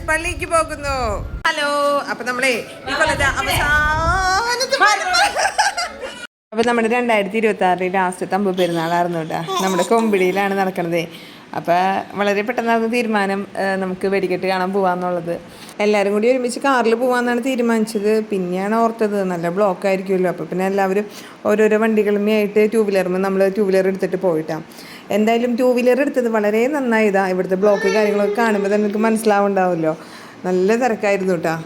പള്ളിക്ക് പോകുന്നു. ഹലോ. അപ്പൊ നമ്മളെ ഈ കൊല്ലത്തെ അപ്പൊ നമ്മുടെ 2026 ലാസ്റ്റ് തമ്പ് പെരുന്നാളായിരുന്നു കേട്ടോ. നമ്മുടെ കൊമ്പിടിയിലാണ് നടക്കണത്. അപ്പോൾ വളരെ പെട്ടെന്നായിരുന്നു തീരുമാനം നമുക്ക് വെടിക്കെട്ട് കാണാൻ പോകാമെന്നുള്ളത്. എല്ലാവരും കൂടി ഒരുമിച്ച് കാറിൽ പോകാമെന്നാണ് തീരുമാനിച്ചത്. പിന്നെയാണ് ഓർത്തത് നല്ല ബ്ലോക്ക് ആയിരിക്കുമല്ലോ. അപ്പോൾ പിന്നെ എല്ലാവരും ഓരോരോ വണ്ടികളുമായിട്ട് നമ്മൾ ടൂ വീലർ എടുത്തിട്ട് പോയിട്ടാണ്. എന്തായാലും ടൂ വീലർ എടുത്തത് വളരെ നന്നായതാണ്. ഇവിടുത്തെ ബ്ലോക്ക് കാര്യങ്ങളൊക്കെ കാണുമ്പോൾ തന്നെ നിങ്ങൾക്ക് മനസ്സിലാവുണ്ടാവുമല്ലോ. നല്ല തിരക്കായിരുന്നു കേട്ടോ.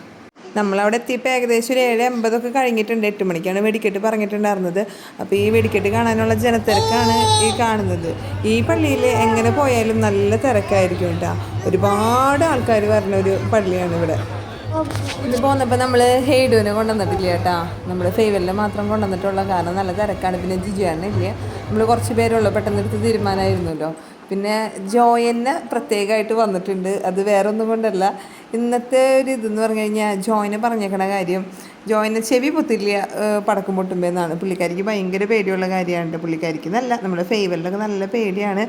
നമ്മളവിടെ എത്തിയപ്പോൾ ഏകദേശം ഒരു 7:50 കഴിഞ്ഞിട്ടുണ്ട്. 8 മണിക്കാണ് വെടിക്കെട്ട് പറഞ്ഞിട്ടുണ്ടായിരുന്നത്. അപ്പോൾ ഈ വെടിക്കെട്ട് കാണാനുള്ള ജനത്തിരക്കാണ് ഈ കാണുന്നത്. ഈ പള്ളിയിൽ എങ്ങനെ പോയാലും നല്ല തിരക്കായിരിക്കും കേട്ടോ. ഒരുപാട് ആൾക്കാർ വരുന്ന ഒരു പള്ളിയാണ് ഇവിടെ. ഇത് പോന്നപ്പോൾ നമ്മൾ ഹെയ്ഡുവിനെ കൊണ്ടുവന്നിട്ടില്ല കേട്ടോ. നമ്മൾ ഫേവലിനെ മാത്രം കൊണ്ടുവന്നിട്ടുള്ള കാരണം നല്ല തിരക്കാണ്. പിന്നെ ജിജുവാനില്ല. നമ്മൾ കുറച്ച് പേരുള്ളൂ. പെട്ടെന്നെടുത്ത് തീരുമാനമായിരുന്നല്ലോ. പിന്നെ ജോയിനെ പ്രത്യേകമായിട്ട് വന്നിട്ടുണ്ട്. അത് വേറെ ഒന്നും കൊണ്ടല്ല. ഇന്നത്തെ ഒരു ഇതെന്ന് പറഞ്ഞു കഴിഞ്ഞാൽ ജോയിനെ പറഞ്ഞേക്കണ കാര്യം, ജോയിനെ ചെവി പൊത്തില്ല പടക്കം പൊട്ടുമ്പോൾ എന്നാണ്. പുള്ളിക്കാരിക്ക് ഭയങ്കര പേടിയുള്ള കാര്യമാണ്. പുള്ളിക്കാരിക്ക് നല്ല നമ്മുടെ ഫേവലിനൊക്കെ നല്ല പേടിയാണ്.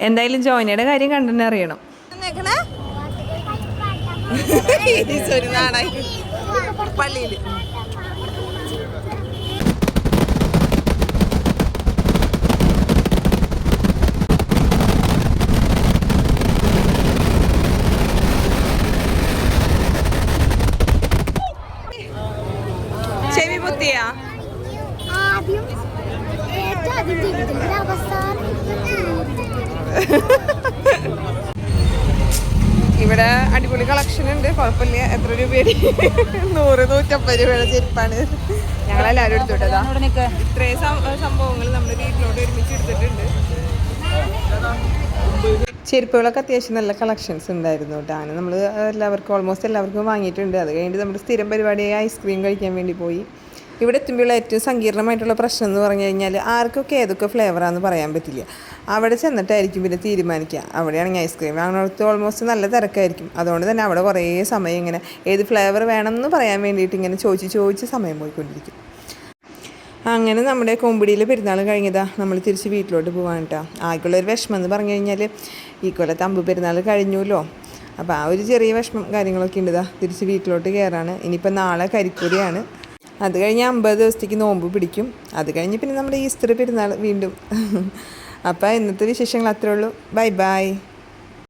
എന്തായാലും ജോയിനയുടെ കാര്യം കണ്ടെന്നെ അറിയണം. പള്ളിയിൽ ചെവി പൊത്തിയാ ഇവിടെ അടിപൊളി കളക്ഷൻ ഉണ്ട്. കുഴപ്പമില്ല. എത്ര രൂപയാണ്? 100-150 രൂപയുടെ ചെരുപ്പാണ്. ഞങ്ങളെല്ലാവരും എടുത്തോട്ടതാ. ഇത്രയും സംഭവങ്ങൾ നമ്മുടെ വീട്ടിലോട്ട് ഒരുമിച്ച് എടുത്തിട്ടുണ്ട്. ചെരുപ്പുകളൊക്കെ അത്യാവശ്യം നല്ല കളക്ഷൻസ് ഉണ്ടായിരുന്നു കേട്ടോ. അങ്ങനെ നമ്മൾ ഓൾമോസ്റ്റ് എല്ലാവർക്കും വാങ്ങിയിട്ടുണ്ട്. അത് കഴിഞ്ഞിട്ട് നമ്മുടെ സ്ഥിരം പരിപാടിയായി ഐസ്ക്രീം കഴിക്കാൻ വേണ്ടി പോയി. ഇവിടെ എത്തുമ്പോഴുള്ള ഏറ്റവും സങ്കീർണമായിട്ടുള്ള പ്രശ്നം എന്ന് പറഞ്ഞു കഴിഞ്ഞാൽ ആർക്കൊക്കെ ഏതൊക്കെ ഫ്ലേവറാണെന്ന് പറയാൻ പറ്റില്ല. അവിടെ ചെന്നിട്ടായിരിക്കും പിന്നെ തീരുമാനിക്കുക. അവിടെയാണെങ്കിൽ ഐസ്ക്രീം അങ്ങനത്തെ ഓൾമോസ്റ്റ് നല്ല തിരക്കായിരിക്കും. അതുകൊണ്ട് തന്നെ അവിടെ കുറേ സമയം ഇങ്ങനെ ഏത് ഫ്ലേവർ വേണമെന്ന് പറയാൻ വേണ്ടിയിട്ട് ഇങ്ങനെ ചോദിച്ച് സമയം പോയിക്കൊണ്ടിരിക്കും. അങ്ങനെ നമ്മുടെ കൊമ്പിടിയിൽ പെരുന്നാൾ കഴിഞ്ഞതാ നമ്മൾ തിരിച്ച് വീട്ടിലോട്ട് പോകാൻ കേട്ടോ. ആർക്കുള്ളൊരു വിഷമം എന്ന് പറഞ്ഞു കഴിഞ്ഞാൽ ഈ കൊല്ലത്തെ അമ്പ് പെരുന്നാൾ കഴിഞ്ഞല്ലോ. അപ്പോൾ ആ ഒരു ചെറിയ വിഷമം കാര്യങ്ങളൊക്കെ ഉണ്ട്. തിരിച്ച് വീട്ടിലോട്ട് കയറാണ്. ഇനിയിപ്പോൾ നാളെ കരിക്കൂരിയാണ്. അത് കഴിഞ്ഞ് 50 ദിവസത്തേക്ക് നോമ്പ് പിടിക്കും. അത് കഴിഞ്ഞ് പിന്നെ നമ്മുടെ ഈസ്റ്റർ പെരുന്നാൾ വീണ്ടും. അപ്പോൾ ഇന്നത്തെ വിശേഷങ്ങൾ അത്രേ ഉള്ളൂ. Bye bye.